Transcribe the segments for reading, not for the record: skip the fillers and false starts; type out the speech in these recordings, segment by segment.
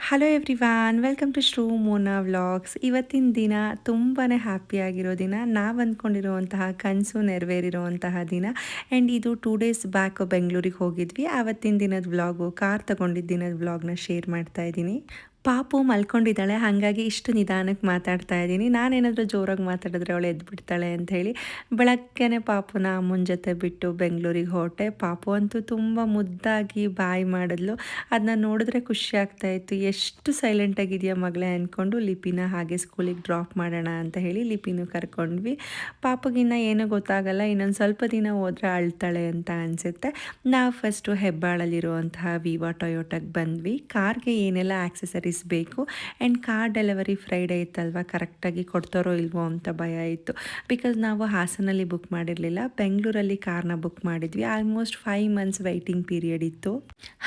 Hello everyone, welcome to Shru Mona vlogs. ಇವತ್ತಿನ ದಿನ ತುಂಬಾ ಹ್ಯಾಪಿಯಾಗಿರೋ ದಿನ, ನಾವು ಅಂದ್ಕೊಂಡಿರುವಂತಹ ಕನಸು ನೆರವೇರಿರುವಂತಹ ದಿನ. ಆ್ಯಂಡ್ ಇದು 2 ಡೇಸ್ ಬ್ಯಾಕ್ ಬೆಂಗಳೂರಿಗೆ ಹೋಗಿದ್ವಿ. ಆವತ್ತಿನ ದಿನದ ವ್ಲಾಗು, ಕಾರ್ ತೊಗೊಂಡಿದ್ದ ದಿನದ ವ್ಲಾಗ್ನ ಶೇರ್ ಮಾಡ್ತಾ ಇದ್ದೀನಿ. ಪಾಪು ಮಲ್ಕೊಂಡಿದ್ದಾಳೆ, ಹಾಗಾಗಿ ಇಷ್ಟು ನಿಧಾನಕ್ಕೆ ಮಾತಾಡ್ತಾ ಇದ್ದೀನಿ. ನಾನೇನಾದರೂ ಜೋರಾಗಿ ಮಾತಾಡಿದ್ರೆ ಅವಳು ಎದ್ಬಿಡ್ತಾಳೆ ಅಂಥೇಳಿ ಬೆಳಗ್ಗೆನೇ ಪಾಪುನ ಅಮ್ಮನ ಜೊತೆ ಬಿಟ್ಟು ಬೆಂಗಳೂರಿಗೆ ಹೊರಟೆ. ಪಾಪು ಅಂತೂ ತುಂಬ ಮುದ್ದಾಗಿ ಬಾಯ್ ಮಾಡಿದ್ಲು. ಅದನ್ನ ನೋಡಿದ್ರೆ ಖುಷಿ ಆಗ್ತಾಯಿತ್ತು. ಎಷ್ಟು ಸೈಲೆಂಟಾಗಿದೆಯಾ ಮಗಳೇ ಅಂದ್ಕೊಂಡು ಲಿಪಿನ ಹಾಗೆ ಸ್ಕೂಲಿಗೆ ಡ್ರಾಪ್ ಮಾಡೋಣ ಅಂತ ಹೇಳಿ ಲಿಪಿನೂ ಕರ್ಕೊಂಡ್ವಿ. ಪಾಪಗಿನ್ನ ಏನೂ ಗೊತ್ತಾಗಲ್ಲ, ಇನ್ನೊಂದು ಸ್ವಲ್ಪ ದಿನ ಹೋದರೆ ಅಳ್ತಾಳೆ ಅಂತ ಅನಿಸುತ್ತೆ. ನಾವು ಫಸ್ಟು ಹೆಬ್ಬಾಳಲ್ಲಿರುವಂತಹ ವಿವಾ ಟೊಯೋಟಾಗೆ ಬಂದ್ವಿ. ಕಾರ್ಗೆ ಏನೆಲ್ಲ ಆಕ್ಸೆಸರೀಸ್ ಬೇಕು. ಆ್ಯಂಡ್ ಕಾರ್ ಡೆಲಿವರಿ ಫ್ರೈಡೇ ಇತ್ತಲ್ವ, ಕರೆಕ್ಟಾಗಿ ಕೊಡ್ತಾರೋ ಇಲ್ವೋ ಅಂತ ಭಯ ಇತ್ತು. ಬಿಕಾಸ್ ನಾವು ಹಾಸನಲ್ಲಿ ಬುಕ್ ಮಾಡಿರಲಿಲ್ಲ, ಬೆಂಗಳೂರಲ್ಲಿ ಕಾರ್ನ ಬುಕ್ ಮಾಡಿದ್ವಿ. ಆಲ್ಮೋಸ್ಟ್ 5 ಮಂತ್ಸ್ ವೆಯ್ಟಿಂಗ್ ಪೀರಿಯಡ್ ಇತ್ತು.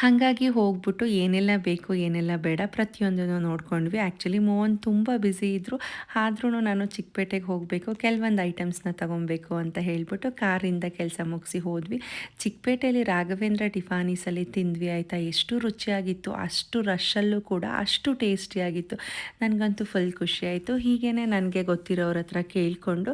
ಹಾಗಾಗಿ ಹೋಗ್ಬಿಟ್ಟು ಏನೆಲ್ಲ ಬೇಕು ಏನೆಲ್ಲ ಬೇಡ ಪ್ರತಿಯೊಂದನ್ನು ನೋಡ್ಕೊಂಡ್ವಿ. ಆ್ಯಕ್ಚುಲಿ ಮೋಹನ್ ತುಂಬ ಬ್ಯುಸಿ ಇದ್ದರು, ಆದ್ರೂ ನಾನು ಚಿಕ್ಕಪೇಟೆಗೆ ಹೋಗಬೇಕು, ಕೆಲವೊಂದು ಐಟಮ್ಸ್ನ ತೊಗೊಬೇಕು ಅಂತ ಹೇಳಿಬಿಟ್ಟು ಕಾರಿಂದ ಕೆಲಸ ಮುಗಿಸಿ ಹೋದ್ವಿ. ಚಿಕ್ಕಪೇಟೆಯಲ್ಲಿ ರಾಘವೇಂದ್ರ ಟಿಫಾನೀಸಲ್ಲಿ ತಿಂದ್ವಿ ಆಯಿತಾ. ಎಷ್ಟು ರುಚಿಯಾಗಿತ್ತು, ಅಷ್ಟು ರಶಲ್ಲೂ ಕೂಡ ಅಷ್ಟು ಟೇಸ್ಟಿಯಾಗಿತ್ತು. ನನಗಂತೂ ಫುಲ್ ಖುಷಿಯಾಯಿತು. ಹೀಗೇ ನನಗೆ ಗೊತ್ತಿರೋರ ಹತ್ರ ಕೇಳಿಕೊಂಡು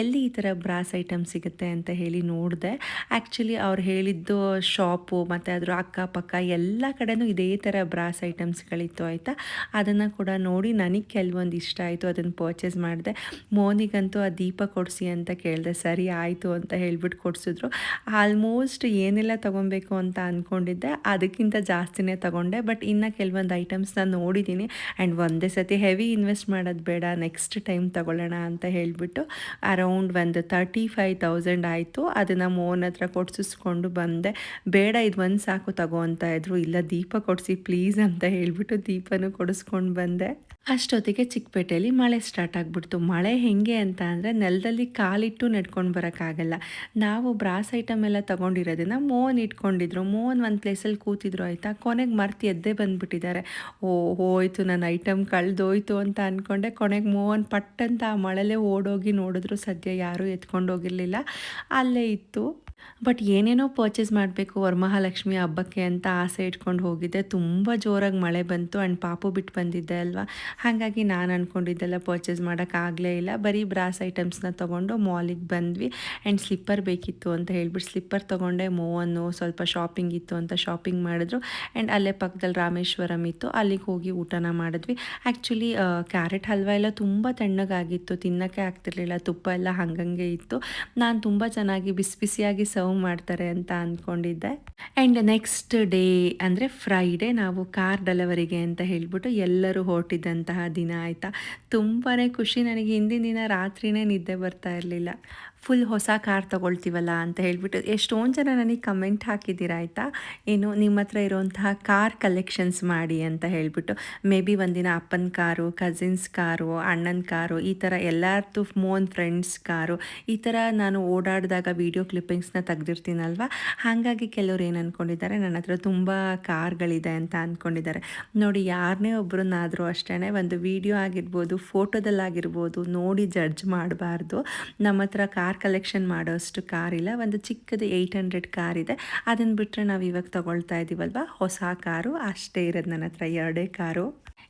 ಎಲ್ಲಿ ಈ ಥರ ಬ್ರಾಸ್ ಐಟಮ್ ಸಿಗುತ್ತೆ ಅಂತ ಹೇಳಿ ನೋಡಿದೆ. ಆ್ಯಕ್ಚುಲಿ ಅವ್ರು ಹೇಳಿದ್ದು ಶಾಪು ಮತ್ತು ಅದರ ಅಕ್ಕಪಕ್ಕ ಎಲ್ಲ ಕಡೆನೂ ಇದೇ ಥರ ಬ್ರಾಸ್ ಐಟಮ್ಸ್ಗಳಿತ್ತು ಆಯಿತಾ. ಅದನ್ನು ಕೂಡ ನೋಡಿ ನನಗೆ ಕೆಲವೊಂದು ಇಷ್ಟ ಆಯಿತು, ಅದನ್ನು ಪರ್ಚೇಸ್ ಮಾಡಿದೆ. ಮೋನಿಗಂತೂ ಆ ದೀಪ ಕೊಡಿಸಿ ಅಂತ ಕೇಳಿದೆ, ಸರಿ ಆಯಿತು ಅಂತ ಹೇಳ್ಬಿಟ್ಟು ಕೊಡಿಸಿದ್ರು. ಆಲ್ಮೋಸ್ಟ್ ಏನೆಲ್ಲ ತೊಗೊಬೇಕು ಅಂತ ಅಂದ್ಕೊಂಡಿದ್ದೆ ಅದಕ್ಕಿಂತ ಜಾಸ್ತಿನೇ ತೊಗೊಂಡೆ. ಬಟ್ ಇನ್ನು ಕೆಲವೊಂದು ಐಟಮ್ಸ್ನ ನೋಡಿದ್ದೀನಿ. ಆ್ಯಂಡ್ ಒಂದೇ ಸತಿ ಹೆವಿ ಇನ್ವೆಸ್ಟ್ ಮಾಡೋದು ಬೇಡ, ನೆಕ್ಸ್ಟ್ ಟೈಮ್ ತೊಗೊಳ್ಳೋಣ ಅಂತ ಹೇಳಿಬಿಟ್ಟು ಅರೌಂಡ್ ಒಂದು 35,000 ಆಯಿತು. ಅದನ್ನು ಮೋಹನ್ ಹತ್ರ ಕೊಡಿಸಿಸ್ಕೊಂಡು ಬಂದೆ. ಬೇಡ ಇದು ಒಂದು ಸಾಕು ತಗೋ ಅಂತ ಇದ್ರು. ಇಲ್ಲ ದೀಪ ಕೊಡಿಸಿ ಪ್ಲೀಸ್ ಅಂತ ಹೇಳಿಬಿಟ್ಟು ದೀಪನೂ ಕೊಡಿಸ್ಕೊಂಡು ಬಂದೆ. ಅಷ್ಟೊತ್ತಿಗೆ ಚಿಕ್ಕಪೇಟೆಯಲ್ಲಿ ಮಳೆ ಸ್ಟಾರ್ಟ್ ಆಗಿಬಿಡ್ತು. ಮಳೆ ಹೇಗೆ ಅಂತ ಅಂದರೆ ನೆಲದಲ್ಲಿ ಕಾಲಿಟ್ಟು ನಡ್ಕೊಂಡು ಬರೋಕ್ಕಾಗಲ್ಲ. ನಾವು ಬ್ರಾಸ್ ಐಟಮ್ ಎಲ್ಲ ತೊಗೊಂಡಿರೋದನ್ನು ಮೋಹನ್ ಇಟ್ಕೊಂಡಿದ್ರು. ಮೋಹನ್ ಒಂದು ಪ್ಲೇಸಲ್ಲಿ ಕೂತಿದ್ರು ಆಯಿತಾ. ಕೊನೆಗೆ ಮರ್ತು ಎದ್ದೇ ಬಂದುಬಿಟ್ಟಿದ್ದಾರೆ. ಹೋಯ್ತು ನನ್ನ ಐಟಮ್ ಕಳೆದೋಯ್ತು ಅಂತ ಅಂದ್ಕೊಂಡೆ. ಕೊನೆಗೆ ಮೋಹನ್ ಪಟ್ಟಂತ ಆ ಮಳೆಲೇ ಓಡೋಗಿ ನೋಡಿದ್ರು, ಸದ್ಯ ಯಾರೂ ಎತ್ಕೊಂಡು ಹೋಗಿರಲಿಲ್ಲ, ಅಲ್ಲೇ ಇತ್ತು. ಬಟ್ ಏನೇನೋ ಪರ್ಚೇಸ್ ಮಾಡಬೇಕು ವರಮಹಾಲಕ್ಷ್ಮಿ ಹಬ್ಬಕ್ಕೆ ಅಂತ ಆಸೆ ಇಟ್ಕೊಂಡು ಹೋಗಿದ್ದೆ. ತುಂಬ ಜೋರಾಗಿ ಮಳೆ ಬಂತು. ಆ್ಯಂಡ್ ಪಾಪು ಬಿಟ್ಟು ಬಂದಿದ್ದೆ ಅಲ್ವಾ, ಹಾಗಾಗಿ ನಾನು ಅಂದ್ಕೊಂಡಿದ್ದೆಲ್ಲ ಪರ್ಚೇಸ್ ಮಾಡೋಕ್ಕಾಗಲೇ ಇಲ್ಲ. ಬರೀ ಬ್ರಾಸ್ ಐಟಮ್ಸ್ನ ತೊಗೊಂಡು ಮಾಲಿಗೆ ಬಂದ್ವಿ. ಆ್ಯಂಡ್ ಸ್ಲಿಪ್ಪರ್ ಬೇಕಿತ್ತು ಅಂತ ಹೇಳ್ಬಿಟ್ಟು ಸ್ಲಿಪ್ಪರ್ ತೊಗೊಂಡೆ. ಮೋವನ್ನು ಸ್ವಲ್ಪ ಶಾಪಿಂಗ್ ಇತ್ತು ಅಂತ ಶಾಪಿಂಗ್ ಮಾಡಿದ್ರು. ಆ್ಯಂಡ್ ಅಲ್ಲೇ ಪಕ್ಕದಲ್ಲಿ ರಾಮೇಶ್ವರಂ ಇತ್ತು, ಅಲ್ಲಿಗೆ ಹೋಗಿ ಊಟನ ಮಾಡಿದ್ವಿ. ಆ್ಯಕ್ಚುಲಿ ಕ್ಯಾರೆಟ್ ಹಲ್ವ ಎಲ್ಲ ತುಂಬ ತಣ್ಣಗಾಗಿತ್ತು, ತಿನ್ನೋಕ್ಕೆ ಆಗ್ತಿರ್ಲಿಲ್ಲ. ತುಪ್ಪ ಎಲ್ಲ ಹಂಗಂಗೆ ಇತ್ತು. ನಾನು ತುಂಬ ಚೆನ್ನಾಗಿ ಬಿಸಿ ಬಿಸಿಯಾಗಿ ಸರ್ವ್ ಮಾಡ್ತಾರೆ ಅಂತ ಅಂದ್ಕೊಂಡಿದ್ದೆ. ಆ್ಯಂಡ್ ನೆಕ್ಸ್ಟ್ ಡೇ ಅಂದರೆ ಫ್ರೈಡೇ ನಾವು ಕಾರ್ ಡೆಲಿವರಿಗೆ ಅಂತ ಹೇಳಿಬಿಟ್ಟು ಎಲ್ಲರೂ ಹೊರಟಿದ್ದಂತಹ ದಿನ ಆಯಿತಾ. ತುಂಬಾ ಖುಷಿ ನನಗೆ. ಹಿಂದಿನ ದಿನ ರಾತ್ರಿಯೇ ನಿದ್ದೆ ಬರ್ತಾ ಇರಲಿಲ್ಲ. ಫುಲ್ ಹೊಸ ಕಾರ್ ತೊಗೊಳ್ತೀವಲ್ಲ ಅಂತ ಹೇಳಿಬಿಟ್ಟು ಎಷ್ಟೊಂದು ಜನ ನನಗೆ ಕಮೆಂಟ್ ಹಾಕಿದ್ದೀರ ಆಯಿತಾ, ಏನು ನಿಮ್ಮ ಹತ್ರ ಇರುವಂತಹ ಕಾರ್ ಕಲೆಕ್ಷನ್ಸ್ ಮಾಡಿ ಅಂತ ಹೇಳಿಬಿಟ್ಟು. ಮೇ ಬಿ ಒಂದಿನ ಅಪ್ಪನ ಕಾರು, ಕಸಿನ್ಸ್ ಕಾರು, ಅಣ್ಣನ ಕಾರು, ಈ ಥರ ಎಲ್ಲರದ್ದು ಮೋನ್ ಫ್ರೆಂಡ್ಸ್ ಕಾರು, ಈ ಥರ ನಾನು ಓಡಾಡಿದಾಗ ವೀಡಿಯೋ ಕ್ಲಿಪ್ಪಿಂಗ್ಸ್ನ ತೆಗ್ದಿರ್ತೀನಲ್ವ. ಹಾಗಾಗಿ ಕೆಲವ್ರು ಏನು ಅಂದ್ಕೊಂಡಿದ್ದಾರೆ, ನನ್ನ ಹತ್ರ ತುಂಬ ಕಾರ್ಗಳಿದೆ ಅಂತ ಅಂದ್ಕೊಂಡಿದ್ದಾರೆ. ನೋಡಿ, ಯಾರನ್ನೇ ಒಬ್ಬರನ್ನಾದರೂ ಅಷ್ಟೇ ಒಂದು ವೀಡಿಯೋ ಆಗಿರ್ಬೋದು, ಫೋಟೋದಲ್ಲಾಗಿರ್ಬೋದು ನೋಡಿ ಜಡ್ಜ್ ಮಾಡಬಾರ್ದು. ನಮ್ಮ ಹತ್ರ ಕಾರ್ ಕಲೆಕ್ಷನ್ ಮಾಡೋಷ್ಟು ಕಾರಿಲ್ಲ. ಒಂದು ಚಿಕ್ಕದು 800 ಕಾರ್ ಇದೆ. ಅದನ್ನು ಬಿಟ್ಟರೆ ನಾವು ಇವಾಗ ತೊಗೊಳ್ತಾ ಇದ್ದೀವಲ್ವ ಹೊಸ ಕಾರು, ಅಷ್ಟೇ ಇರೋದು ನನ್ನ ಹತ್ರ 2 ಕಾರು.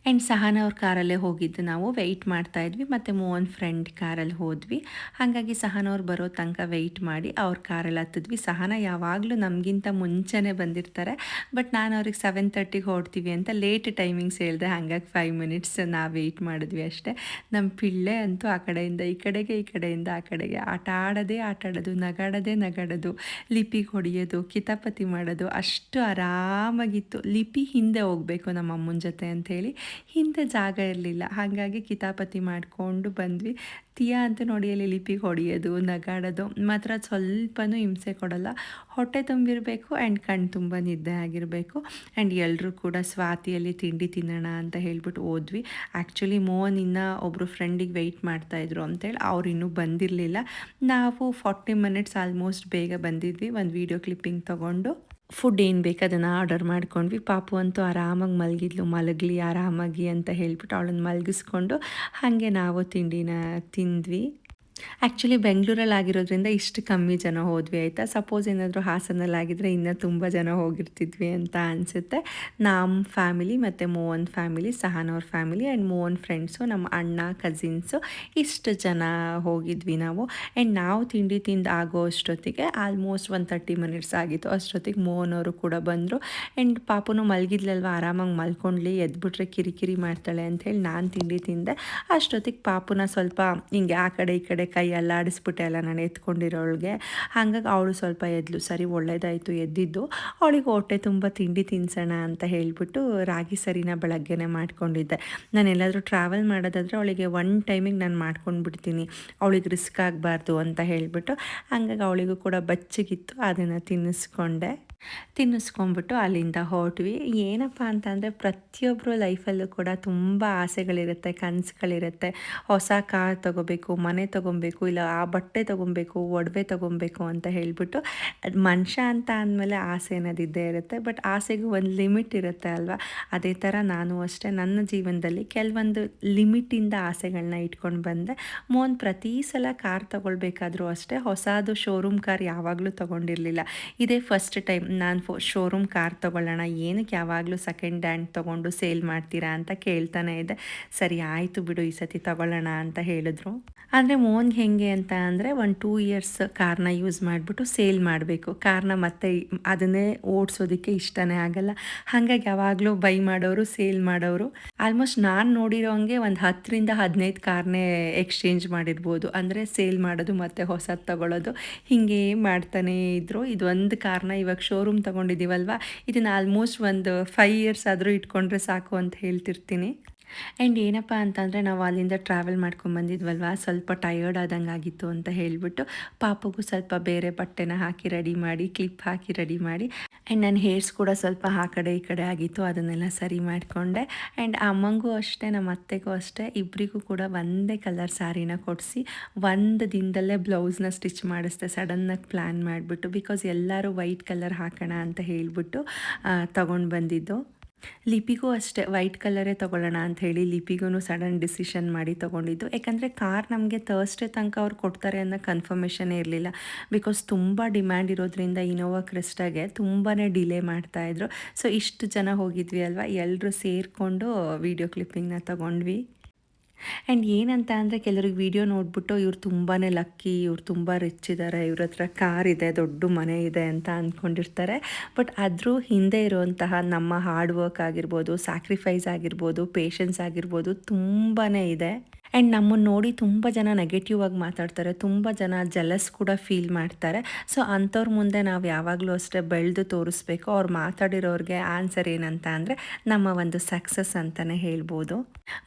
ಆ್ಯಂಡ್ ಸಹನ ಅವ್ರ ಕಾರಲ್ಲೇ ಹೋಗಿದ್ದು. ನಾವು ವೆಯ್ಟ್ ಮಾಡ್ತಾಯಿದ್ವಿ ಮತ್ತು ಮೋಹನ್ ಫ್ರೆಂಡ್ ಕಾರಲ್ಲಿ ಹೋದ್ವಿ. ಹಾಗಾಗಿ ಸಹನವ್ರು ಬರೋ ತನಕ ವೆಯ್ಟ್ ಮಾಡಿ ಅವ್ರ ಕಾರಲ್ಲಿ ಹತ್ತಿದ್ವಿ. ಸಹನ ಯಾವಾಗಲೂ ನಮಗಿಂತ ಮುಂಚೆನೇ ಬಂದಿರ್ತಾರೆ. ಬಟ್ ನಾನು ಅವ್ರಿಗೆ 7:30ಗೆ ಹೊರಡ್ತೀವಿ ಅಂತ ಲೇಟ್ ಟೈಮಿಂಗ್ಸ್ ಹೇಳಿದೆ. ಹಾಗಾಗಿ 5 ಮಿನಿಟ್ಸ್ ನಾವು ವೆಯ್ಟ್ ಮಾಡಿದ್ವಿ ಅಷ್ಟೇ. ನಮ್ಮ ಪಿಳ್ಳೆ ಅಂತೂ ಆ ಕಡೆಯಿಂದ ಈ ಕಡೆಗೆ, ಈ ಕಡೆಯಿಂದ ಆ ಕಡೆಗೆ ಆಟ ಆಡೋದು, ನಗಾಡೋದು, ಲಿಪಿಗೆ ಹೊಡೆಯೋದು, ಕಿತಾಪತಿ ಮಾಡೋದು, ಅಷ್ಟು ಆರಾಮಾಗಿತ್ತು. ಲಿಪಿ ಹಿಂದೆ ಹೋಗಬೇಕು ನಮ್ಮ ಅಮ್ಮನ ಜೊತೆ ಅಂಥೇಳಿ, ಹಿಂದೆ ಜಾಗ ಇರಲಿಲ್ಲ. ಹಾಗಾಗಿ ಕಿತಾಪತಿ ಮಾಡಿಕೊಂಡು ಬಂದ್ವಿ. ಟಿಯಾ ಅಂತೂ ನೋಡಿ ಅಲ್ಲಿ ಲಿಪಿಗೆ ಹೊಡೆಯೋದು, ನಗಾಡೋದು ಮಾತ್ರ ಸ್ವಲ್ಪನೂ ಹಿಂಸೆ ಕೊಡಲ್ಲ. ಹೊಟ್ಟೆ ತುಂಬಿರಬೇಕು ಆ್ಯಂಡ್ ಕಣ್ಣು ತುಂಬ ನಿದ್ದೆ ಆಗಿರಬೇಕು. ಆ್ಯಂಡ್ ಎಲ್ಲರೂ ಕೂಡ ಸ್ವಾತಿಯಲ್ಲಿ ತಿಂಡಿ ತಿನ್ನೋಣ ಅಂತ ಹೇಳ್ಬಿಟ್ಟು ಹೋದ್ವಿ. ಆ್ಯಕ್ಚುಲಿ ಮೋಹನ್ ಇನ್ನೂ ಒಬ್ಬರು ಫ್ರೆಂಡಿಗೆ ವೆಯ್ಟ್ ಮಾಡ್ತಾಯಿದ್ರು ಅಂತೇಳಿ ಅವ್ರು ಇನ್ನೂ ಬಂದಿರಲಿಲ್ಲ. ನಾವು 40 ಮಿನಿಟ್ಸ್ ಆಲ್ಮೋಸ್ಟ್ ಬೇಗ ಬಂದಿದ್ವಿ. ಒಂದು ವೀಡಿಯೋ ಕ್ಲಿಪ್ಪಿಂಗ್ ತೊಗೊಂಡು ಫುಡ್ ಏನು ಬೇಕು ಅದನ್ನು ಆರ್ಡರ್ ಮಾಡ್ಕೊಂಡ್ವಿ. ಪಾಪು ಅಂತೂ ಆರಾಮಾಗಿ ಮಲಗಿದ್ಲು. ಮಲಗಲಿ ಆರಾಮಾಗಿ ಅಂತ ಹೇಳ್ಬಿಟ್ಟು ಅವಳನ್ನು ಮಲಗಿಸ್ಕೊಂಡು ಹಾಗೆ ನಾವು ತಿಂಡಿನ ತಿಂದ್ವಿ. ಆ್ಯಕ್ಚುಲಿ ಬೆಂಗಳೂರಲ್ಲಿ ಆಗಿರೋದ್ರಿಂದ ಇಷ್ಟು ಕಮ್ಮಿ ಜನ ಹೋದ್ವಿ ಆಯಿತಾ. ಸಪೋಸ್ ಏನಾದರೂ ಹಾಸನಲ್ಲಾಗಿದ್ದರೆ ಇನ್ನೂ ತುಂಬ ಜನ ಹೋಗಿರ್ತಿದ್ವಿ ಅಂತ ಅನಿಸುತ್ತೆ. ನಮ್ಮ ಫ್ಯಾಮಿಲಿ ಮತ್ತು ಮೋಹನ್ ಫ್ಯಾಮಿಲಿ, ಸಹನ್ ಅವ್ರ ಫ್ಯಾಮಿಲಿ ಆ್ಯಂಡ್ ಮೋಹನ್ ಫ್ರೆಂಡ್ಸು, ನಮ್ಮ ಅಣ್ಣ, ಕಸಿನ್ಸು ಇಷ್ಟು ಜನ ಹೋಗಿದ್ವಿ ನಾವು. ಆ್ಯಂಡ್ ನಾವು ತಿಂಡಿ ತಿಂದು ಆಗೋ ಅಷ್ಟೊತ್ತಿಗೆ ಆಲ್ಮೋಸ್ಟ್ ಒಂದು 30 ಮಿನಿಟ್ಸ್ ಆಗಿತ್ತು. ಅಷ್ಟೊತ್ತಿಗೆ ಮೋಹನ್ ಅವರು ಕೂಡ ಬಂದರು. ಆ್ಯಂಡ್ ಪಾಪುನು ಮಲಗಿದ್ಲಲ್ವ, ಆರಾಮಾಗಿ ಮಲ್ಕೊಂಡ್ಲಿ, ಎದ್ಬಿಟ್ರೆ ಕಿರಿಕಿರಿ ಮಾಡ್ತಾಳೆ ಅಂಥೇಳಿ ನಾನು ತಿಂಡಿ ತಿಂದೆ. ಅಷ್ಟೊತ್ತಿಗೆ ಪಾಪುನ ಸ್ವಲ್ಪ ಹಿಂಗೆ ಆ ಕಡೆ ಈ ಕಡೆ ಕೈ ಅಲ್ಲಾಡಿಸ್ಬಿಟ್ಟೆ ಅಲ್ಲ ನಾನು ಎತ್ಕೊಂಡಿರೋಳಿಗೆ. ಹಾಗಾಗಿ ಅವಳು ಸ್ವಲ್ಪ ಎದ್ಲು. ಸರಿ ಒಳ್ಳೇದಾಯಿತು ಎದ್ದಿದ್ದು. ಅವಳಿಗೆ ಹೊಟ್ಟೆ ತುಂಬ ತಿಂಡಿ ತಿನ್ಸೋಣ ಅಂತ ಹೇಳಿಬಿಟ್ಟು ರಾಗಿ ಸರಿನ ಬೆಳಗ್ಗೆನೇ ಮಾಡ್ಕೊಂಡಿದ್ದೆ. ನಾನು ಎಲ್ಲಾದರೂ ಟ್ರಾವೆಲ್ ಮಾಡೋದಾದರೆ ಅವಳಿಗೆ ಒನ್ ಟೈಮಿಗೆ ನಾನು ಮಾಡ್ಕೊಂಡು ಬಿಡ್ತೀನಿ, ಅವಳಿಗೆ ರಿಸ್ಕ್ ಆಗಬಾರ್ದು ಅಂತ ಹೇಳಿಬಿಟ್ಟು. ಹಾಗಾಗಿ ಅವಳಿಗೂ ಕೂಡ ಬಚ್ಚಗಿತ್ತು, ಅದನ್ನು ತಿನ್ನಿಸ್ಕೊಂಬಿಟ್ಟು ಅಲ್ಲಿಂದ ಹೊರಟ್ವಿ. ಏನಪ್ಪ ಅಂತಂದರೆ ಪ್ರತಿಯೊಬ್ಬರು ಲೈಫಲ್ಲೂ ಕೂಡ ತುಂಬ ಆಸೆಗಳಿರುತ್ತೆ, ಕನಸುಗಳಿರುತ್ತೆ. ಹೊಸ ಕಾರ್ ತೊಗೋಬೇಕು, ಮನೆ ತೊಗೊಬೇಕು, ಇಲ್ಲ ಆ ಬಟ್ಟೆ ತೊಗೊಬೇಕು, ಒಡವೆ ತೊಗೊಬೇಕು ಅಂತ ಹೇಳಿಬಿಟ್ಟು. ಮನುಷ್ಯ ಅಂತ ಅಂದಮೇಲೆ ಆಸೆ ಅನ್ನೋದು ಇದ್ದೇ ಇರುತ್ತೆ. ಬಟ್ ಆಸೆಗೂ ಒಂದು ಲಿಮಿಟ್ ಇರುತ್ತೆ ಅಲ್ವಾ. ಅದೇ ಥರ ನಾನು ಅಷ್ಟೇ ನನ್ನ ಜೀವನದಲ್ಲಿ ಕೆಲವೊಂದು ಲಿಮಿಟಿಂದ ಆಸೆಗಳನ್ನ ಇಟ್ಕೊಂಡು ಬಂದೆ. ಪ್ರತಿ ಸಲ ಕಾರ್ ತೊಗೊಳ್ಬೇಕಾದ್ರೂ ಅಷ್ಟೇ ಹೊಸದು ಶೋರೂಮ್ ಕಾರ್ ಯಾವಾಗಲೂ ತೊಗೊಂಡಿರಲಿಲ್ಲ. ಇದೇ ಫಸ್ಟ್ ಟೈಮ್ ನಾನು ಶೋರೂಮ್ ಕಾರ್ ತೊಗೊಳ್ಳೋಣ, ಏನಕ್ಕೆ ಯಾವಾಗಲೂ ಸೆಕೆಂಡ್ ಹ್ಯಾಂಡ್ ತೊಗೊಂಡು ಸೇಲ್ ಮಾಡ್ತೀರಾ ಅಂತ ಕೇಳ್ತಾನೆ ಇದೆ. ಸರಿ ಆಯಿತು ಬಿಡು, ಈ ಸತಿ ತೊಗೊಳ್ಳೋಣ ಅಂತ ಹೇಳಿದ್ರು. ಅಂದರೆ ಮೋನ್ಗೆ ಹೆಂಗೆ ಅಂತ ಅಂದರೆ 1-2 ಇಯರ್ಸ್ ಕಾರ್ನ ಯೂಸ್ ಮಾಡಿಬಿಟ್ಟು ಸೇಲ್ ಮಾಡಬೇಕು. ಕಾರ್ನ ಮತ್ತೆ ಅದನ್ನೇ ಓಡಿಸೋದಕ್ಕೆ ಇಷ್ಟನೇ ಆಗಲ್ಲ. ಹಾಗಾಗಿ ಯಾವಾಗಲೂ ಬೈ ಮಾಡೋರು, ಸೇಲ್ ಮಾಡೋರು. ಆಲ್ಮೋಸ್ಟ್ ನಾನು ನೋಡಿರೋ ಹಂಗೆ ಒಂದು 10-15 ಕಾರ್ನೇ ಎಕ್ಸ್ಚೇಂಜ್ ಮಾಡಿರ್ಬೋದು. ಅಂದರೆ ಸೇಲ್ ಮಾಡೋದು ಮತ್ತು ಹೊಸದು ತೊಗೊಳ್ಳೋದು ಹೀಗೆ ಮಾಡ್ತಾನೇ ಇದ್ದರು. ಇದು ಒಂದು ಕಾರ್ನ ಇವಾಗ ಶೋರೂಮ್ ತೊಗೊಂಡಿದ್ದೀವಲ್ವ, ಇದನ್ನು ಆಲ್ಮೋಸ್ಟ್ ಒಂದು 5 ಇಯರ್ಸ್ ಆದರೂ ಇಟ್ಕೊಂಡ್ರೆ ಸಾಕು ಅಂತ ಹೇಳ್ತಿರ್ತೀನಿ. ಆ್ಯಂಡ್ ಏನಪ್ಪ ಅಂತಂದರೆ ನಾವು ಅಲ್ಲಿಂದ ಟ್ರಾವೆಲ್ ಮಾಡ್ಕೊಂಬಂದಿದ್ವಲ್ವ, ಸ್ವಲ್ಪ ಟಯರ್ಡ್ ಆದಂಗೆ ಆಗಿತ್ತು ಅಂತ ಹೇಳಿಬಿಟ್ಟು ಪಾಪಗೂ ಸ್ವಲ್ಪ ಬೇರೆ ಬಟ್ಟೆನ ಹಾಕಿ ರೆಡಿ ಮಾಡಿ, ಕ್ಲಿಪ್ ಹಾಕಿ ರೆಡಿ ಮಾಡಿ. ಆ್ಯಂಡ್ ನನ್ನ ಹೇರ್ಸ್ ಕೂಡ ಸ್ವಲ್ಪ ಆ ಕಡೆ ಈ ಕಡೆ ಆಗಿತ್ತು, ಅದನ್ನೆಲ್ಲ ಸರಿ ಮಾಡಿಕೊಂಡೆ. ಆ್ಯಂಡ್ ಅಮ್ಮಂಗೂ ಅಷ್ಟೇ, ನಮ್ಮ ಅತ್ತೆಗೂ ಅಷ್ಟೇ, ಇಬ್ಬರಿಗೂ ಕೂಡ ಒಂದೇ ಕಲರ್ ಸ್ಯಾರಿನ ಕೊಡಿಸಿ ಒಂದು ದಿನದಲ್ಲೇ ಬ್ಲೌಸ್ನ ಸ್ಟಿಚ್ ಮಾಡಿಸ್ದೆ ಸಡನ್ನಾಗಿ ಪ್ಲ್ಯಾನ್ ಮಾಡಿಬಿಟ್ಟು. ಬಿಕಾಸ್ ಎಲ್ಲರೂ ವೈಟ್ ಕಲರ್ ಹಾಕೋಣ ಅಂತ ಹೇಳಿಬಿಟ್ಟು ತೊಗೊಂಡು ಬಂದಿದ್ದು. ಲಿಪಿಗೂ ಅಷ್ಟೇ ವೈಟ್ ಕಲರೇ ತೊಗೊಳ್ಳೋಣ ಅಂಥೇಳಿ ಲಿಪಿಗೂ ಸಡನ್ ಡಿಸಿಷನ್ ಮಾಡಿ ತೊಗೊಂಡಿದ್ದು. ಯಾಕಂದರೆ ಕಾರ್ ನಮಗೆ ಥರ್ಸ್ಡೇ ತನಕ ಅವ್ರು ಕೊಡ್ತಾರೆ ಅನ್ನೋ ಕನ್ಫರ್ಮೇಷನೇ ಇರಲಿಲ್ಲ. ಬಿಕಾಸ್ ತುಂಬ ಡಿಮ್ಯಾಂಡ್ ಇರೋದ್ರಿಂದ ಇನೋವಾ ಕ್ರಿಸ್ಟಾಗೆ ತುಂಬಾ ಡಿಲೇ ಮಾಡ್ತಾಯಿದ್ರು. ಸೊ ಇಷ್ಟು ಜನ ಹೋಗಿದ್ವಿ ಅಲ್ವಾ, ಎಲ್ಲರೂ ಸೇರಿಕೊಂಡು ವೀಡಿಯೋ ಕ್ಲಿಪ್ಪಿಂಗ್ನ ತೊಗೊಂಡ್ವಿ. ಆ್ಯಂಡ್ ಏನಂತ ಅಂದರೆ ಕೆಲವ್ರಿಗೆ ವೀಡಿಯೋ ನೋಡಿಬಿಟ್ಟು ಇವ್ರು ತುಂಬಾ ಲಕ್ಕಿ, ಇವ್ರು ತುಂಬ ರಿಚ್ ಇದ್ದಾರೆ, ಇವ್ರ ಹತ್ರ ಕಾರ್ ಇದೆ, ದೊಡ್ಡ ಮನೆ ಇದೆ ಅಂತ ಅಂದ್ಕೊಂಡಿರ್ತಾರೆ. ಬಟ್ ಅದ್ರ ಹಿಂದೆ ಇರುವಂತಹ ನಮ್ಮ ಹಾರ್ಡ್ ವರ್ಕ್ ಆಗಿರ್ಬೋದು, ಸ್ಯಾಕ್ರಿಫೈಸ್ ಆಗಿರ್ಬೋದು, ಪೇಷನ್ಸ್ ಆಗಿರ್ಬೋದು ತುಂಬಾ ಇದೆ. ಆ್ಯಂಡ್ ನಮ್ಮನ್ನು ನೋಡಿ ತುಂಬ ಜನ ನೆಗೆಟಿವ್ ಆಗಿ ಮಾತಾಡ್ತಾರೆ, ತುಂಬ ಜನ ಜಲಸ್ ಕೂಡ ಫೀಲ್ ಮಾಡ್ತಾರೆ. ಸೊ ಅಂಥವ್ರ ಮುಂದೆ ನಾವು ಯಾವಾಗಲೂ ಅಷ್ಟೇ ಬೆಳೆದು ತೋರಿಸ್ಬೇಕು. ಅವ್ರು ಮಾತಾಡಿರೋರಿಗೆ ಆನ್ಸರ್ ಏನಂತ ಅಂದರೆ ನಮ್ಮ ಒಂದು ಸಕ್ಸಸ್ ಅಂತಲೇ ಹೇಳ್ಬೋದು.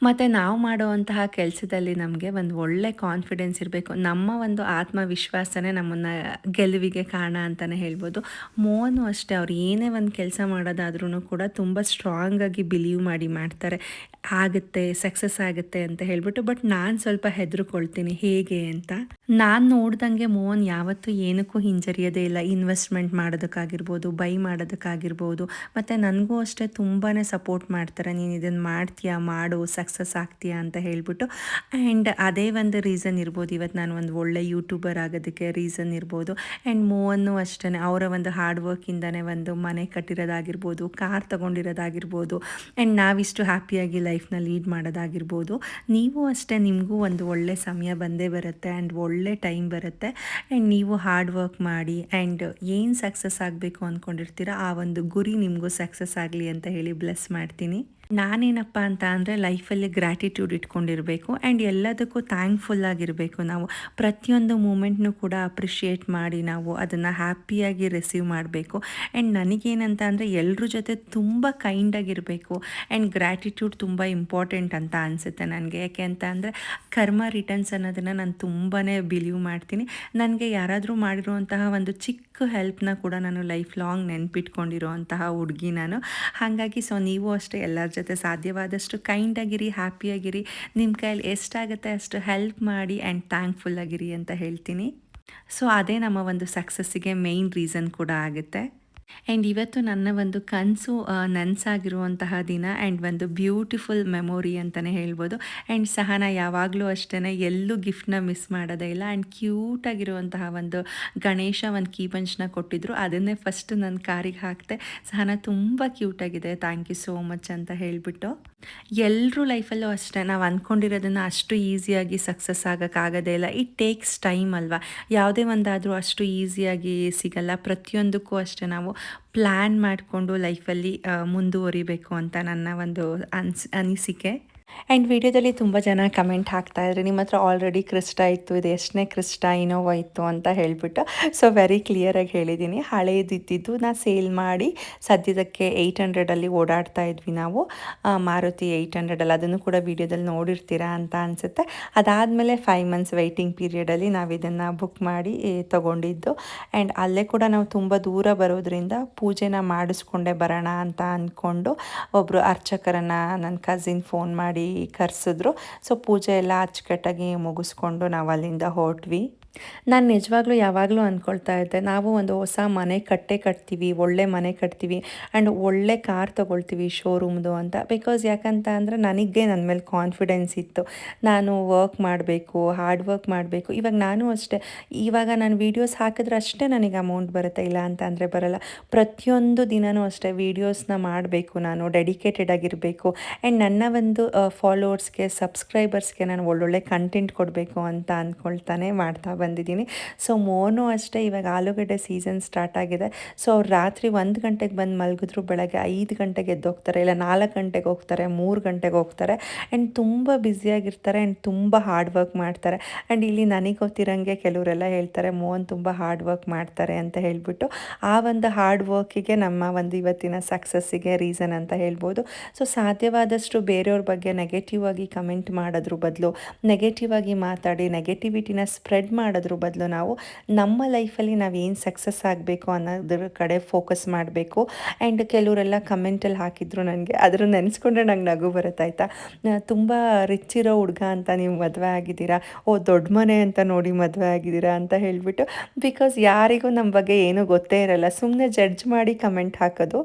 ಮತ್ತು ನಾವು ಮಾಡುವಂತಹ ಕೆಲಸದಲ್ಲಿ ನಮಗೆ ಒಂದು ಒಳ್ಳೆ ಕಾನ್ಫಿಡೆನ್ಸ್ ಇರಬೇಕು. ನಮ್ಮ ಒಂದು ಆತ್ಮವಿಶ್ವಾಸನೇ ನಮ್ಮನ್ನು ಗೆಲುವಿಗೆ ಕಾರಣ ಅಂತಲೇ ಹೇಳ್ಬೋದು. ಮೋನು ಅಷ್ಟೇ, ಅವ್ರು ಏನೇ ಒಂದು ಕೆಲಸ ಮಾಡೋದಾದ್ರೂ ಕೂಡ ತುಂಬ ಸ್ಟ್ರಾಂಗಾಗಿ ಬಿಲೀವ್ ಮಾಡಿ ಮಾಡ್ತಾರೆ. ಆಗುತ್ತೆ, ಸಕ್ಸಸ್ ಆಗುತ್ತೆ ಅಂತ ಹೇಳ್ಬಿಟ್ಟು. ಬಟ್ ನಾನು ಸ್ವಲ್ಪ ಹೆದರ್ಕೊಳ್ತೀನಿ ಹೇಗೆ ಅಂತ. ನಾನು ನೋಡ್ದಂಗೆ ಮೋಹನ್ ಯಾವತ್ತೂ ಏನಕ್ಕೂ ಹಿಂಜರಿಯೋದೇ ಇಲ್ಲ. ಇನ್ವೆಸ್ಟ್ಮೆಂಟ್ ಮಾಡೋದಕ್ಕಾಗಿರ್ಬೋದು, ಬೈ ಮಾಡೋದಕ್ಕಾಗಿರ್ಬೋದು. ಮತ್ತು ನನಗೂ ಅಷ್ಟೇ ತುಂಬಾ ಸಪೋರ್ಟ್ ಮಾಡ್ತಾರೆ. ನೀನು ಇದನ್ನು ಮಾಡ್ತೀಯಾ, ಮಾಡು, ಸಕ್ಸಸ್ ಆಗ್ತೀಯಾ ಅಂತ ಹೇಳ್ಬಿಟ್ಟು. ಆ್ಯಂಡ್ ಅದೇ ಒಂದು ರೀಸನ್ ಇರ್ಬೋದು ಇವತ್ತು ನಾನು ಒಂದು ಒಳ್ಳೆ ಯೂಟ್ಯೂಬರ್ ಆಗೋದಕ್ಕೆ ರೀಸನ್ ಇರ್ಬೋದು. ಆ್ಯಂಡ್ ಮೋಹನ್ನು ಅಷ್ಟೇ, ಅವರ ಒಂದು ಹಾರ್ಡ್ ವರ್ಕಿಂದನೇ ಒಂದು ಮನೆ ಕಟ್ಟಿರೋದಾಗಿರ್ಬೋದು, ಕಾರ್ ತೊಗೊಂಡಿರೋದಾಗಿರ್ಬೋದು. ಆ್ಯಂಡ್ ನಾವಿಷ್ಟು ಹ್ಯಾಪಿಯಾಗಿ ಲೈಫ್ನ ಲೀಡ್ ಮಾಡೋದಾಗಿರ್ಬೋದು. ನೀವು ಅಷ್ಟೇ, ನಿಮಗೂ ಒಂದು ಒಳ್ಳೆ ಸಮಯ ಬಂದೇ ಬರುತ್ತೆ ಆ್ಯಂಡ್ ಒಳ್ಳೆ ಟೈಮ್ ಬರುತ್ತೆ. ಆ್ಯಂಡ್ ನೀವು ಹಾರ್ಡ್ ವರ್ಕ್ ಮಾಡಿ ಆ್ಯಂಡ್ ಏನು ಸಕ್ಸಸ್ ಆಗಬೇಕು ಅಂದ್ಕೊಂಡಿರ್ತೀರ ಆ ಒಂದು ಗುರಿ ನಿಮಗೂ ಸಕ್ಸಸ್ ಆಗಲಿ ಅಂತ ಹೇಳಿ ಬ್ಲೆಸ್ ಮಾಡ್ತೀನಿ. ನಾನೇನಪ್ಪ ಅಂತ ಅಂದರೆ ಲೈಫಲ್ಲಿ ಗ್ರ್ಯಾಟಿಟ್ಯೂಡ್ ಇಟ್ಕೊಂಡಿರಬೇಕು ಆ್ಯಂಡ್ ಎಲ್ಲದಕ್ಕೂ ಥ್ಯಾಂಕ್ಫುಲ್ ಆಗಿರಬೇಕು. ನಾವು ಪ್ರತಿಯೊಂದು ಮೂಮೆಂಟ್ನೂ ಕೂಡ ಅಪ್ರಿಷಿಯೇಟ್ ಮಾಡಿ ನಾವು ಅದನ್ನು ಹ್ಯಾಪಿಯಾಗಿ ರಿಸೀವ್ ಮಾಡಬೇಕು. ಆ್ಯಂಡ್ ನನಗೇನಂತ ಅಂದರೆ ಎಲ್ಲರ ಜೊತೆ ತುಂಬ ಕೈಂಡಾಗಿರಬೇಕು ಆ್ಯಂಡ್ ಗ್ರ್ಯಾಟಿಟ್ಯೂಡ್ ತುಂಬ ಇಂಪಾರ್ಟೆಂಟ್ ಅಂತ ಅನಿಸುತ್ತೆ ನನಗೆ. ಯಾಕೆ ಅಂತ ಅಂದರೆ ಕರ್ಮ ರಿಟರ್ನ್ಸ್ ಅನ್ನೋದನ್ನು ನಾನು ತುಂಬಾ ಬಿಲೀವ್ ಮಾಡ್ತೀನಿ. ನನಗೆ ಯಾರಾದರೂ ಮಾಡಿರುವಂತಹ ಒಂದು ಚಿಕ್ಕ ಹೆಲ್ಪ್ನ ಕೂಡ ನಾನು ಲೈಫ್ ಲಾಂಗ್ ನೆನ್ಪಿಟ್ಕೊಂಡಿರೋ ಅಂತಹ ಹುಡುಗಿ ನಾನು. ಹಾಗಾಗಿ ನೀವು ಅಷ್ಟೇ ಎಲ್ಲರ ಜೊತೆ ಸಾಧ್ಯವಾದಷ್ಟು ಕೈಂಡಾಗಿರಿ, ಹ್ಯಾಪಿಯಾಗಿರಿ. ನಿಮ್ಮ ಕೈಯಲ್ಲಿ ಎಷ್ಟಾಗುತ್ತೆ ಅಷ್ಟು ಹೆಲ್ಪ್ ಮಾಡಿ ಆ್ಯಂಡ್ ಥ್ಯಾಂಕ್ಫುಲ್ ಆಗಿರಿ ಅಂತ ಹೇಳ್ತೀನಿ. ಸೊ ಅದೇ ನಮ್ಮ ಒಂದು ಸಕ್ಸಸ್ಸಿಗೆ ಮೇಯ್ನ್ ರೀಸನ್ ಕೂಡ ಆಗುತ್ತೆ. ಆ್ಯಂಡ್ ಇವತ್ತು ನನ್ನ ಒಂದು ಕನಸು ನನಸಾಗಿರುವಂತಹ ದಿನ ಆ್ಯಂಡ್ ಒಂದು ಬ್ಯೂಟಿಫುಲ್ ಮೆಮೊರಿ ಅಂತಲೇ ಹೇಳ್ಬೋದು. ಆ್ಯಂಡ್ ಸಹನಾ ಯಾವಾಗಲೂ ಅಷ್ಟೇ ಎಲ್ಲೂ ಗಿಫ್ಟ್ನ ಮಿಸ್ ಮಾಡೋದೇ ಇಲ್ಲ. ಆ್ಯಂಡ್ ಕ್ಯೂಟಾಗಿರುವಂತಹ ಒಂದು ಗಣೇಶ ಒಂದು ಕೀ ಬಂಚ್ನ ಕೊಟ್ಟಿದ್ರು, ಅದನ್ನೇ ಫಸ್ಟ್ ನನ್ನ ಕಾರಿಗೆ ಹಾಕಿದೆ. ಸಹನಾ ತುಂಬ ಕ್ಯೂಟಾಗಿದೆ, ಥ್ಯಾಂಕ್ ಯು ಸೋ ಮಚ್ ಅಂತ ಹೇಳಿಬಿಟ್ಟು. ಎಲ್ಲರೂ ಲೈಫಲ್ಲೂ ಅಷ್ಟೇ ನಾವು ಅಂದ್ಕೊಂಡಿರೋದನ್ನು ಅಷ್ಟು ಈಸಿಯಾಗಿ ಸಕ್ಸಸ್ ಆಗೋಕ್ಕಾಗೋದೇ ಇಲ್ಲ. ಇಟ್ ಟೇಕ್ಸ್ ಟೈಮ್ ಅಲ್ವಾ. ಯಾವುದೇ ಒಂದಾದರೂ ಅಷ್ಟು ಈಸಿಯಾಗಿ ಸಿಗಲ್ಲ. ಪ್ರತಿಯೊಂದಕ್ಕೂ ಅಷ್ಟೇ ನಾವು ಪ್ಲ್ಯಾನ್ ಮಾಡಿಕೊಂಡು ಲೈಫಲ್ಲಿ ಮುಂದುವರಿಬೇಕು ಅಂತ ನನ್ನ ಒಂದು ಅನಿಸಿಕೆ. ಆ್ಯಂಡ್ ವಿಡಿಯೋದಲ್ಲಿ ತುಂಬ ಜನ ಕಮೆಂಟ್ ಹಾಕ್ತಾಯಿದ್ರಿ, ನಿಮ್ಮ ಹತ್ರ ಆಲ್ರೆಡಿ ಕ್ರಿಸ್ಟಾ ಇತ್ತು, ಇದು ಎಷ್ಟನೇ ಕ್ರಿಸ್ಟಾ ಇನೋವಾ ಇತ್ತು ಅಂತ ಹೇಳಿಬಿಟ್ಟು. ಸೊ ವೆರಿ ಕ್ಲಿಯರಾಗಿ ಹೇಳಿದ್ದೀನಿ, ಹಳೇದಿದ್ದು ನಾನು ಸೇಲ್ ಮಾಡಿ ಸದ್ಯದಕ್ಕೆ 800ಅಲ್ಲಿ ಓಡಾಡ್ತಾ ಇದ್ವಿ ನಾವು, ಮಾರುತಿ 800ಅಲ್ಲಿ. ಅದನ್ನು ಕೂಡ ವಿಡಿಯೋದಲ್ಲಿ ನೋಡಿರ್ತೀರಾ ಅಂತ ಅನಿಸುತ್ತೆ. ಅದಾದಮೇಲೆ 5 ಮಂತ್ಸ್ ವೆಯ್ಟಿಂಗ್ ಪೀರಿಯಡಲ್ಲಿ ನಾವು ಇದನ್ನು ಬುಕ್ ಮಾಡಿ ತೊಗೊಂಡಿದ್ದು. ಆ್ಯಂಡ್ ಅಲ್ಲೇ ಕೂಡ ನಾವು ತುಂಬ ದೂರ ಬರೋದ್ರಿಂದ ಪೂಜೆನ ಮಾಡಿಸ್ಕೊಂಡೇ ಬರೋಣ ಅಂತ ಅಂದ್ಕೊಂಡು ಒಬ್ಬರು ಅರ್ಚಕರನ್ನು ನನ್ನ ಕಸಿನ್ ಫೋನ್ ಮಾಡಿ ಕರೆಸಿದ್ರು. ಸೊ ಪೂಜೆ ಎಲ್ಲ ಅಚ್ಚುಕಟ್ಟಾಗಿ ಮುಗಿಸ್ಕೊಂಡು ನಾವು ಅಲ್ಲಿಂದ ಹೊರಟ್ವಿ. ನಾನು ನಿಜವಾಗ್ಲೂ ಯಾವಾಗಲೂ ಅಂದ್ಕೊಳ್ತಾ ಇದ್ದೆ, ನಾವು ಒಂದು ಹೊಸ ಮನೆ ಕಟ್ತೀವಿ, ಒಳ್ಳೆ ಮನೆ ಕಟ್ತೀವಿ ಆ್ಯಂಡ್ ಒಳ್ಳೆ ಕಾರ್ ತೊಗೊಳ್ತೀವಿ ಶೋರೂಮ್ದು ಅಂತ. ಬಿಕಾಸ್ ಯಾಕಂತ ಅಂದರೆ ನನಗೆ ನನ್ನ ಮೇಲೆ ಕಾನ್ಫಿಡೆನ್ಸ್ ಇತ್ತು, ನಾನು ವರ್ಕ್ ಮಾಡಬೇಕು, ಹಾರ್ಡ್ ವರ್ಕ್ ಮಾಡಬೇಕು. ಇವಾಗ ನಾನು ಅಷ್ಟೇ, ಇವಾಗ ನಾನು ವೀಡಿಯೋಸ್ ಹಾಕಿದ್ರೆ ಅಷ್ಟೇ ನನಗೆ ಅಮೌಂಟ್ ಬರುತ್ತೆ, ಇಲ್ಲ ಅಂತ ಅಂದರೆ ಬರೋಲ್ಲ. ಪ್ರತಿಯೊಂದು ದಿನವೂ ಅಷ್ಟೇ ವೀಡಿಯೋಸ್ನ ಮಾಡಬೇಕು, ನಾನು ಡೆಡಿಕೇಟೆಡ್ ಆಗಿರಬೇಕು. ಆ್ಯಂಡ್ ನನ್ನ ಒಂದು ಫಾಲೋವರ್ಸ್ಗೆ, ಸಬ್ಸ್ಕ್ರೈಬರ್ಸ್ಗೆ ನಾನು ಒಳ್ಳೊಳ್ಳೆ ಕಂಟೆಂಟ್ ಕೊಡಬೇಕು ಅಂತ ಅಂದ್ಕೊಳ್ತಾನೆ ಮಾಡ್ತಾ ಬಂದಿದ್ದೀನಿ. ಸೊ ಮೋನು ಅಷ್ಟೇ, ಇವಾಗ ಆಲೂಗಡ್ಡೆ ಸೀಸನ್ ಸ್ಟಾರ್ಟ್ ಆಗಿದೆ. ಸೊ ಅವ್ರು ರಾತ್ರಿ 1 ಗಂಟೆಗೆ ಬಂದು ಮಲಗಿದ್ರು, ಬೆಳಗ್ಗೆ 5 ಗಂಟೆಗೆ ಎದ್ದೋಗ್ತಾರೆ, ಇಲ್ಲ 4 ಗಂಟೆಗೆ ಹೋಗ್ತಾರೆ, 3 ಗಂಟೆಗೆ ಹೋಗ್ತಾರೆ. ಆ್ಯಂಡ್ ತುಂಬ ಬ್ಯುಸಿಯಾಗಿರ್ತಾರೆ ಆ್ಯಂಡ್ ತುಂಬ ಹಾರ್ಡ್ ವರ್ಕ್ ಮಾಡ್ತಾರೆ. ಆ್ಯಂಡ್ ಇಲ್ಲಿ ನನಗೆ ಗೊತ್ತಿರೋಂಗೆ ಕೆಲವರೆಲ್ಲ ಹೇಳ್ತಾರೆ ಮೋಹನ್ ತುಂಬ ಹಾರ್ಡ್ ವರ್ಕ್ ಮಾಡ್ತಾರೆ ಅಂತ ಹೇಳಿಬಿಟ್ಟು. ಆ ಒಂದು ಹಾರ್ಡ್ ವರ್ಕಿಗೆ ನಮ್ಮ ಒಂದು ಇವತ್ತಿನ ಸಕ್ಸಸ್ಸಿಗೆ ರೀಸನ್ ಅಂತ ಹೇಳ್ಬೋದು. ಸೊ ಸಾಧ್ಯವಾದಷ್ಟು ಬೇರೆಯವ್ರ ಬಗ್ಗೆ ನೆಗೆಟಿವ್ ಆಗಿ ಕಮೆಂಟ್ ಮಾಡೋದ್ರ ಬದಲು, ನೆಗೆಟಿವ್ ಆಗಿ ಮಾತಾಡಿ ನೆಗೆಟಿವಿಟಿನ ಸ್ಪ್ರೆಡ್ ಮಾಡೋದ್ರ ಬದಲು ನಾವು ನಮ್ಮ ಲೈಫಲ್ಲಿ ನಾವು ಏನು ಸಕ್ಸಸ್ ಆಗಬೇಕು ಅನ್ನೋದ್ರ ಕಡೆ ಫೋಕಸ್ ಮಾಡಬೇಕು. ಆ್ಯಂಡ್ ಕೆಲವರೆಲ್ಲ ಕಮೆಂಟಲ್ಲಿ ಹಾಕಿದ್ರು ನನಗೆ, ಅದ್ರ ನೆನೆಸ್ಕೊಂಡ್ರೆ ನಂಗೆ ನಗು ಬರುತ್ತಾಯ್ತಾ. ತುಂಬ ರಿಚ್ ಇರೋ ಹುಡುಗ ಅಂತ ನೀವು ಮದುವೆ ಆಗಿದ್ದೀರಾ, ದೊಡ್ಡ ಮನೆ ಅಂತ ನೋಡಿ ಮದುವೆ ಆಗಿದ್ದೀರಾ ಅಂತ ಹೇಳಿಬಿಟ್ಟು. ಬಿಕಾಸ್ ಯಾರಿಗೂ ನಮ್ಮ ಬಗ್ಗೆ ಏನೂ ಗೊತ್ತೇ ಇರಲ್ಲ, ಸುಮ್ಮನೆ ಜಡ್ಜ್ ಮಾಡಿ ಕಮೆಂಟ್ ಹಾಕೋದು.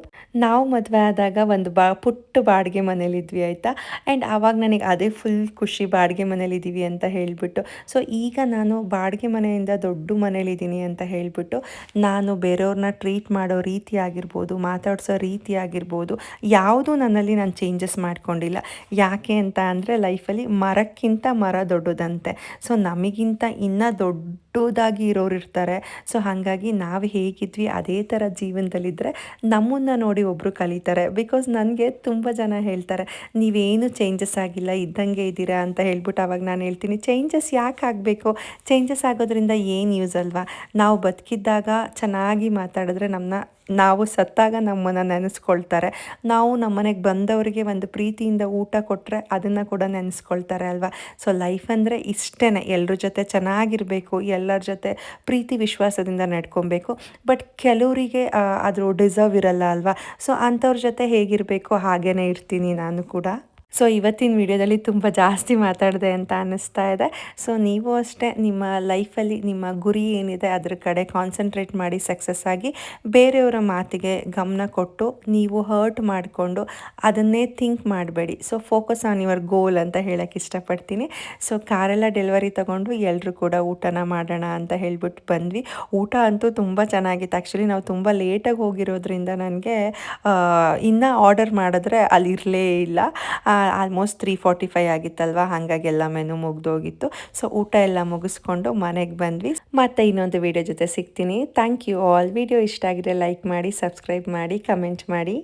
ನಾವು ಮದುವೆ ಆದಾಗ ಒಂದು ಪುಟ್ಟ ಬಾಡಿಗೆ ಮನೇಲಿದ್ವಿ ಆಯಿತಾ. ಆ್ಯಂಡ್ ಆವಾಗ ನನಗೆ ಅದೇ ಫುಲ್ ಖುಷಿ, ಬಾಡಿಗೆ ಮನೇಲಿದ್ದೀವಿ ಅಂತ ಹೇಳಿಬಿಟ್ಟು. ಸೊ ಈಗ ನಾನು ಬಾಡಿಗೆ ಮನೆಯಿಂದ ದೊಡ್ಡ ಮನೇಲಿದ್ದೀನಿ ಅಂತ ಹೇಳಿಬಿಟ್ಟು ನಾನು ಬೇರೆಯವ್ರನ್ನ ಟ್ರೀಟ್ ಮಾಡೋ ರೀತಿ ಆಗಿರ್ಬೋದು, ಮಾತಾಡ್ಸೋ ರೀತಿ ಆಗಿರ್ಬೋದು, ಯಾವುದೂ ನನ್ನಲ್ಲಿ ನಾನು ಚೇಂಜಸ್ ಮಾಡ್ಕೊಂಡಿಲ್ಲ. ಯಾಕೆ ಅಂತ ಅಂದರೆ ಲೈಫಲ್ಲಿ ಮರಕ್ಕಿಂತ ಮರ ದೊಡ್ಡದಂತೆ. ಸೊ ನಮಗಿಂತ ಇನ್ನೂ ದೊಡ್ಡದಾಗಿ ಇರೋರು ಇರ್ತಾರೆ. ಸೊ ಹಾಗಾಗಿ ನಾವು ಹೇಗಿದ್ವಿ ಅದೇ ಥರ ಜೀವನದಲ್ಲಿದ್ದರೆ ನಮ್ಮನ್ನು ನೋಡಿ ಒಬ್ಬರು ಕಲಿತಾರೆ. ಬಿಕಾಸ್ ನನಗೆ ತುಂಬ ಜನ ಹೇಳ್ತಾರೆ ನೀವೇನು ಚೇಂಜಸ್ ಆಗಿಲ್ಲ, ಇದ್ದಂಗೆ ಇದ್ದೀರಾ ಅಂತ ಹೇಳ್ಬಿಟ್ಟು. ಆವಾಗ ನಾನು ಹೇಳ್ತೀನಿ, ಚೇಂಜಸ್ ಯಾಕೆ ಆಗಬೇಕು, ಚೇಂಜಸ್ ಆಗೋದ್ರಿಂದ ಏನು ಯೂಸ್ ಅಲ್ವಾ. ನಾವು ಬದುಕಿದ್ದಾಗ ಚೆನ್ನಾಗಿ ಮಾತಾಡಿದ್ರೆ ನಾವು ಸತ್ತಾಗ ನಮ್ಮನ್ನು ನೆನೆಸ್ಕೊಳ್ತಾರೆ. ನಾವು ನಮ್ಮ ಮನೆಗೆ ಬಂದವರಿಗೆ ಒಂದು ಪ್ರೀತಿಯಿಂದ ಊಟ ಕೊಟ್ಟರೆ ಅದನ್ನು ಕೂಡ ನೆನೆಸ್ಕೊಳ್ತಾರೆ ಅಲ್ವಾ. ಸೊ ಲೈಫ್ ಅಂದರೆ ಇಷ್ಟೇ, ಎಲ್ಲರ ಜೊತೆ ಚೆನ್ನಾಗಿರಬೇಕು, ಎಲ್ಲರ ಜೊತೆ ಪ್ರೀತಿ ವಿಶ್ವಾಸದಿಂದ ನಡ್ಕೊಬೇಕು. ಬಟ್ ಕೆಲವರಿಗೆ ಅದ್ರ ಡಿಸರ್ವ್ ಇರಲ್ಲ ಅಲ್ವಾ. ಸೊ ಅಂಥವ್ರ ಜೊತೆ ಹೇಗಿರಬೇಕು ಹಾಗೇ ಇರ್ತೀನಿ ನಾನು ಕೂಡ. ಸೊ ಇವತ್ತಿನ ವಿಡಿಯೋದಲ್ಲಿ ತುಂಬ ಜಾಸ್ತಿ ಮಾತಾಡಿದೆ ಅಂತ ಅನ್ನಿಸ್ತಾ ಇದೆ. ಸೊ ನೀವು ಅಷ್ಟೇ ನಿಮ್ಮ ಲೈಫಲ್ಲಿ ನಿಮ್ಮ ಗುರಿ ಏನಿದೆ ಅದ್ರ ಕಡೆ ಕಾನ್ಸಂಟ್ರೇಟ್ ಮಾಡಿ ಸಕ್ಸಸ್ ಆಗಿ, ಬೇರೆಯವರ ಮಾತಿಗೆ ಗಮನ ಕೊಟ್ಟು ನೀವು ಹರ್ಟ್ ಮಾಡಿಕೊಂಡು ಅದನ್ನೇ ಥಿಂಕ್ ಮಾಡಬೇಡಿ. So focus on your goal ಅಂತ ಹೇಳೋಕ್ಕೆ ಇಷ್ಟಪಡ್ತೀನಿ. ಸೊ ಕಾರೆಲ್ಲ ಡೆಲಿವರಿ ತೊಗೊಂಡು ಎಲ್ಲರೂ ಕೂಡ ಊಟನ ಮಾಡೋಣ ಅಂತ ಹೇಳ್ಬಿಟ್ಟು ಬಂದ್ವಿ. ಊಟ ಅಂತೂ ತುಂಬ ಚೆನ್ನಾಗಿತ್ತು. ಆ್ಯಕ್ಚುಲಿ ನಾವು ತುಂಬ ಲೇಟಾಗಿ ಹೋಗಿರೋದ್ರಿಂದ ನನಗೆ ಇನ್ನೂ ಆರ್ಡರ್ ಮಾಡಿದ್ರೆ ಅಲ್ಲಿ ಇರಲೇ ಇಲ್ಲ. ಆಲ್ಮೋಸ್ಟ್ 3:45 ಆಗಿತ್ತಲ್ವ, ಹಾಗಾಗಿ ಎಲ್ಲ ಮೆನು ಮುಗ್ದೋಗಿತ್ತು. ಸೊ ಊಟ ಎಲ್ಲ ಮುಗಿಸ್ಕೊಂಡು ಮನೆಗೆ ಬಂದ್ವಿ. ಮತ್ತೆ ಇನ್ನೊಂದು ವಿಡಿಯೋ ಜೊತೆ ಸಿಗ್ತೀನಿ. Thank you all. ವಿಡಿಯೋ ಇಷ್ಟ ಆಗಿದ್ರೆ ಲೈಕ್ ಮಾಡಿ, ಸಬ್ಸ್ಕ್ರೈಬ್ ಮಾಡಿ, ಕಮೆಂಟ್ ಮಾಡಿ.